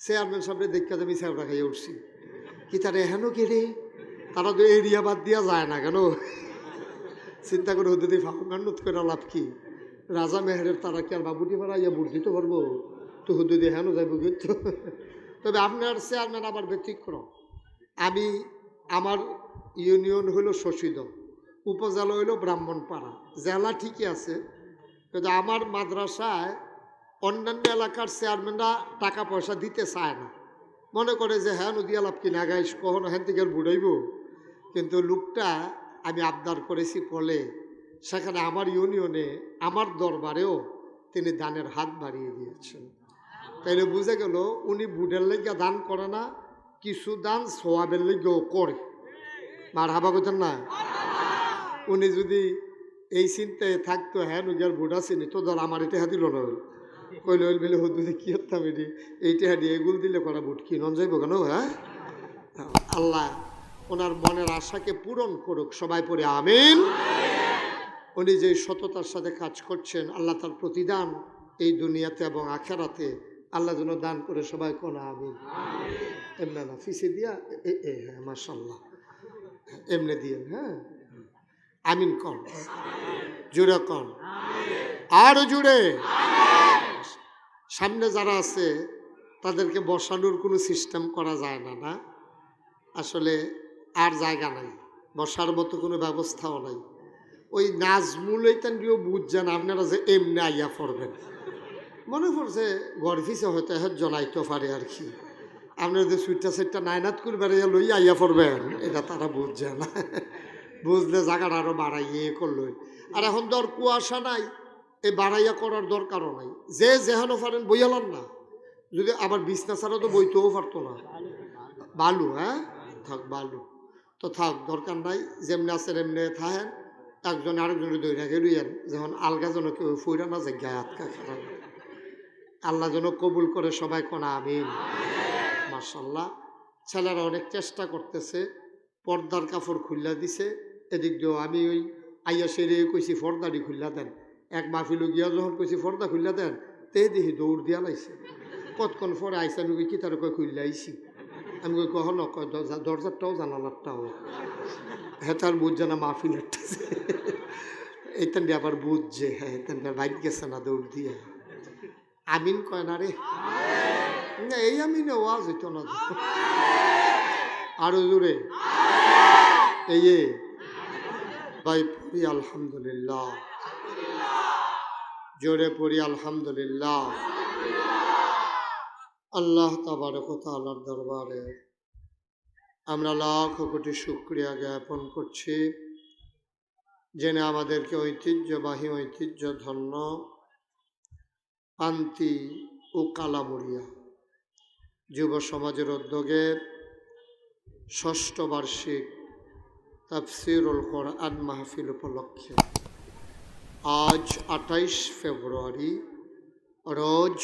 Chairman সাহেব দেখতে আমি চেয়ারটা খাইয়ে উঠছি কি তার এহেন কে রে, তারা তো এরিয়া বাদ দিয়া যায় না কেন? চিন্তা করে হতে দিই ফাঁকুকান্নত করে লাভ কি? রাজা মেহেরের তারা কি আর বাবুটি ভাড়া ইয়া ভোট দিতে পারবো? তো হুদু দিয়ে হেন যাইব কিন্তু। তবে আপনার চেয়ারম্যান আবার ব্যতিক্রম। আমি আমার ইউনিয়ন হইল শশীদল, উপজেলা হইল ব্রাহ্মণপাড়া, জেলা ঠিকই আছে, কিন্তু আমার মাদ্রাসায় অন্যান্য এলাকার চেয়ারম্যানরা টাকা পয়সা দিতে চায় না, মনে করে যে হ্যাঁ নদী আলাপ কিনা গাইস কখনো হ্যান থেকে বুড়াইব। কিন্তু লোকটা আমি আবদার করেছি বলে সেখানে আমার ইউনিয়নে আমার দরবারেও তিনি দানের হাত বাড়িয়ে দিয়েছেন। তাইলে বুঝে গেল উনি বুড়ের লেগে দান করে না, কিছু দান সোয়াবের লেগেও করে। মার হাবা করতেন না? উনি যদি এই চিন্তায় থাকতো হ্যাঁ নুগিয়ার বুড়া চিনি তো ধর আমার এটা দিল না, কইলে ওই বেলে হুদুদি কি হতাম এটি এইটা দিয়ে এগুল দিলে করা বুট কি নন যাইব কেন? হ্যাঁ, আল্লাহ ওনার মনের আশাকে পূরণ করুক, সবাই পড়ে আমিন। উনি যে সততার সাথে কাজ করছেন আল্লাহ তার প্রতিদান এই দুনিয়াতে এবং আখেরাতে আল্লাহ যেন দান করে, সবাই কোন আমিন। এমনি না ফিসে দিয়া হ্যাঁ মাশাল্লাহ এমনি দিয়ে হ্যাঁ আমিন কন, জুড়ে কন, আরো জুড়ে। সামনে যারা আছে তাদেরকে বসানোর কোনো সিস্টেম করা যায় না, না আসলে আর জায়গা নাই, বসার মতো কোনো ব্যবস্থাও নাই। ওই নাজমুল এইটানটিও বুঝছেন আপনারা যে এমনি আইয়া পড়বেন, মনে পড়ছে গর্ভিসে হয়তো হ্যাঁ জনাইতে পারে আর কি, আপনারা যে সুইটটা সেটটা নাইনাত করবেন লই আইয়া পড়বেন, এটা তারা বুঝছে না। বুঝলে জায়গাটা আরো বাড়াইয়ে করলো। আর এখন তো আর কুয়াশা নাই, এই বাড়াইয়া করার দরকারও নাই, যে যেহেন পারেন বইয়ালাম না, যদি আবার বিছনা ছাড়া তো বইতেও পারতো না, বালু হ্যাঁ থাক বালু তো থাক দরকার নাই, যেমনি আছেন এমনি থাকেন, একজন আরেকজনের দৈরা গেলুইয়েন যেমন আলগা যেন কেউ ফুইরা না যায় গায়ে আটকা খারাপ। আল্লাহ যেন কবুল করে, সবাই কোনা আমিন। মাশাল্লাহ ছেলেরা অনেক চেষ্টা করতেছে, পর্দার কাপড় খুললা দিছে, এদিক দিয়েও আমি ওই আইয়া সেরে কইছি পর্দাটি খুললা দেন, এক মাহফিল গিয়া যখন কইছি পর্দা খুললা দেন তে দেখি দৌড় দিয়া লাইছে, কতক্ষণ পরে আইসা আমি কই কি তার কয় খুললা আইসি, আমি কই কহ না কয় দরজারটাও জানালারটাও, হ্যাঁ তার বুঝছে না মাহফিলেরটা, এইটান দিয়ে আবার বুঝছে হ্যাঁ এখান বাইক গেছে না দৌড় দিয়ে। আমিন কয় না রে, না এই আমিনে ওয়াজ হইতো না, আরো জোরে এই ভাই পড়ি আলহামদুলিল্লাহ, জোরে পড়ি আলহামদুলিল্লাহ। আল্লাহ তাবারক ওয়া তাআলার দরবারে আমরা লাখ কোটি শুকরিয়া জ্ঞাপন করছি, জেনে আমাদেরকে ঐতিহ্যবাহী ঐতিহ্য ধন্য পান্তি ও কালামুড়িয়া যুব সমাজের উদ্যোগে ষষ্ঠ বার্ষিক তাফসীরুল কোরআন মাহফিল উপলক্ষে আজ 28 ফেব্রুয়ারি রোজ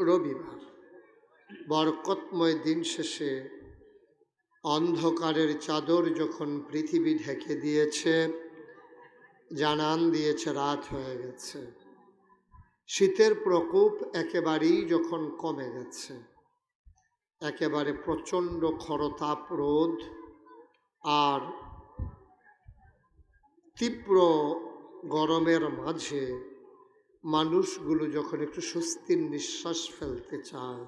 রবিবার বরকতময় দিন শেষে অন্ধকারের চাদর যখন পৃথিবী ঢেকে দিয়েছে, জানান দিয়েছে রাত হয়ে গেছে, শীতের প্রকোপ একেবারেই যখন কমে গেছে, একেবারে প্রচণ্ড খরতাপ রোদ আর তীব্র গরমের মাঝে মানুষগুলো যখন একটু স্বস্তির নিঃশ্বাস ফেলতে চায়,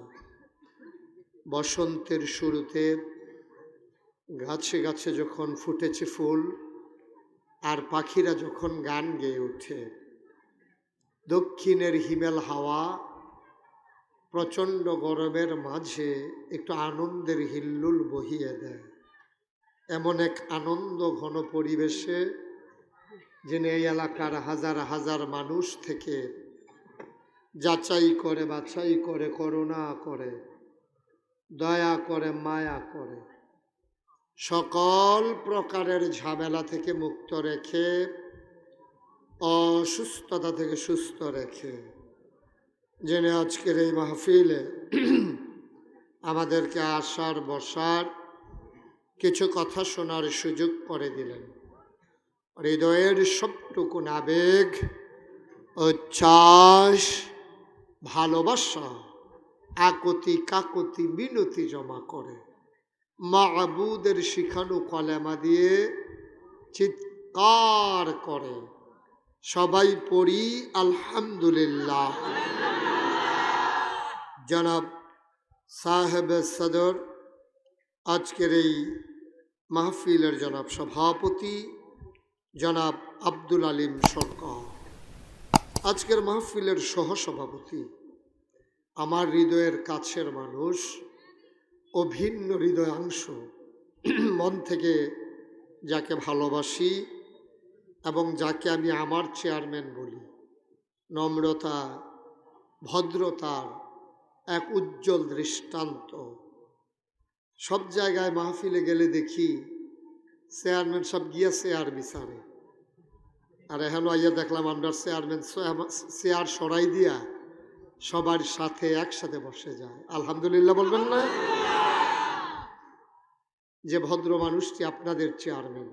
বসন্তের শুরুতে গাছে গাছে যখন ফুটেছে ফুল আর পাখিরা যখন গান গেয়ে ওঠে, দক্ষিণের হিমেল হাওয়া প্রচণ্ড গরমের মাঝে একটু আনন্দের হিল্লুল বহিয়ে দেয়, এমন এক আনন্দ ঘন পরিবেশে যিনি এই এলাকার হাজার হাজার মানুষ থেকে যাচাই করে বাছাই করে করুণা করে দয়া করে মায়া করে সকল প্রকারের ঝামেলা থেকে মুক্ত রেখে অসুস্থতা থেকে সুস্থ রেখে যিনি আজকের এই মাহফিলে আমাদেরকে আসার বসার কিছু কথা শোনার সুযোগ করে দিলেন, হৃদয়ের সবটুকু আবেগ উচ্ছ্বাস ভালোবাসা আকতি কাকতি মিনতি জমা করে, মাবুদের শিখানো কলেমা দিয়ে চিৎকার করে, সবাই পড়ি আলহামদুলিল্লাহ। জনাব সাহেব সদর, আজকের এই মাহফিলের জনাব সভাপতি জনাব আব্দুল আলিম সরকার, আজকের মাহফিলের সহসভাপতি, আমার হৃদয়ের কাছের মানুষ, অভিন্ন হৃদয়াংশ, মন থেকে যাকে ভালোবাসি এবং যাকে আমি আমার চেয়ারম্যান বলি, নম্রতা ভদ্রতার এক উজ্জ্বল দৃষ্টান্ত। সব জায়গায় মাহফিলে গেলে দেখি চেয়ারম্যান সব গিয়া চেয়ার বিচারে, আর এখন আইয়া দেখলাম আমরা চেয়ারম্যান চেয়ার সরাই দিয়া সবার সাথে একসাথে বসে যায়। আলহামদুলিল্লাহ বলবেন না? যে ভদ্র মানুষটি আপনাদের চেয়ারম্যান,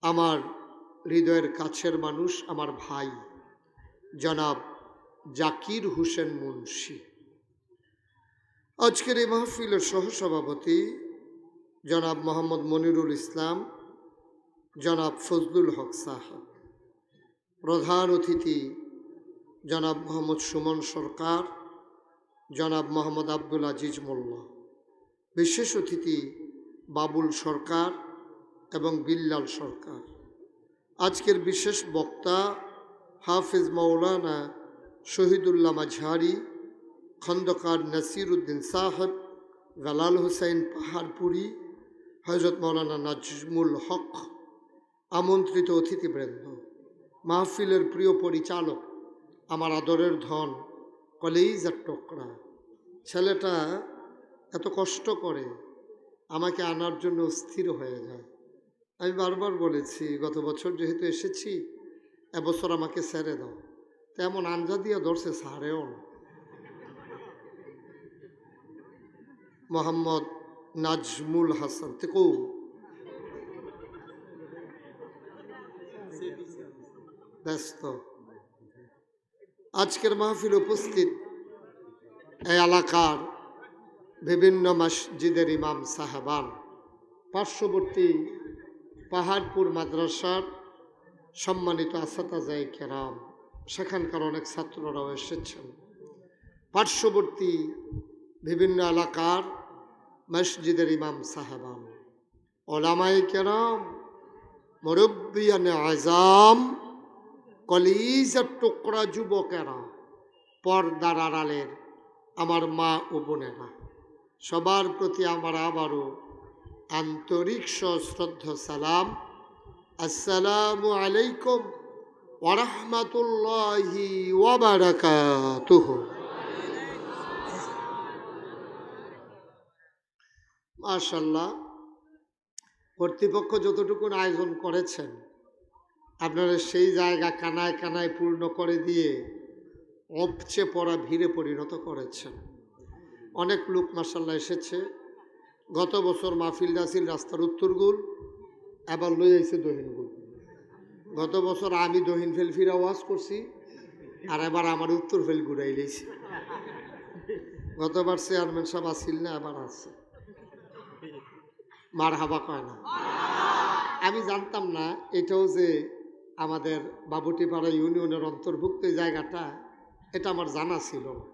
আমার হৃদয়ের কাছের মানুষ, আমার ভাই জনাব জাকির হোসেন মুন্সি, আজকের এই মাহফিলের সহসভাপতি জনাব মোহাম্মদ মনিরুল ইসলাম, জনাব ফজলুল হক সাহেব, প্রধান অতিথি জনাব মোহাম্মদ সুমন সরকার, জনাব মোহাম্মদ আব্দুল আজিজ মোল্লা, বিশেষ অতিথি বাবুল সরকার এবং বিল্লাল সরকার। আজকের বিশেষ বক্তা হাফিজ মৌলানা শহীদুল্লাহ মাঝহারি, খন্দকার নাসির উদ্দিন সাহেব, গালাল হুসাইন পাহাড়পুরি, হজরত মৌলানা নাজমুল হক, আমন্ত্রিত অতিথিবৃন্দ, মাহফিলের প্রিয় পরিচালক, আমার আদরের ধন, কলেজের টুকরা, ছেলেটা এত কষ্ট করে আমাকে আনার জন্য স্থির হয়ে যায়। আমি বারবার বলেছি, গত বছর যেহেতু এসেছি, এবছর আমাকে ছেড়ে দাও, তেমন আঞ্জা দিয়া ধরছে, ছাড়েও না। মোহাম্মদ নাজমুল হাসান থেকেও ব্যস্ত। আজকের মাহফিল উপস্থিত এই এলাকার বিভিন্ন মসজিদের ইমাম সাহেবান, পার্শ্ববর্তী পাহাড়পুর মাদ্রাসার সম্মানিত আসাতাজায়ে কেরাম, সেখানকার অনেক ছাত্ররাও এসেছেন, পার্শ্ববর্তী বিভিন্ন এলাকার মসজিদের ইমাম সাহেবান, ওলামায়ে কেরাম, মুরব্বিয়ানে আযাম, কলিজার টুকরা যুবকেরা, পর্দার আড়ালের আমার মা ও বোনেরা, সবার প্রতি আমার আবারও আন্তরিক সশ্রদ্ধ সালাম। আসসালামু আলাইকুম ওয়া রাহমাতুল্লাহি ওয়া বারাকাতুহু। মাশাআল্লাহ, কর্তৃপক্ষ যতটুকু আয়োজন করেছেন আপনারা সেই জায়গা কানায় কানায় পূর্ণ করে দিয়ে উপচে পড়া ভিড়ে পরিণত করেছেন। অনেক লোক মাশাআল্লাহ এসেছে। গত বছর মাহফিলটা ছিল রাস্তার উত্তরগুল, এবার লই আইছে দহিনগুল। গত বছর আমি দহিন ফেল ফিরা ওয়াজ করছি, আর এবার আমার উত্তর ফেল ঘুরাই লইছি। গতবার চেয়ারম্যান সাহেব আসিল না, এবার আছে। মার হাবা কয় না। আমি জানতাম না এটাও যে আমাদের বাবুটিপাড়া ইউনিয়নের অন্তর্ভুক্ত জায়গাটা, এটা আমার জানা ছিল না।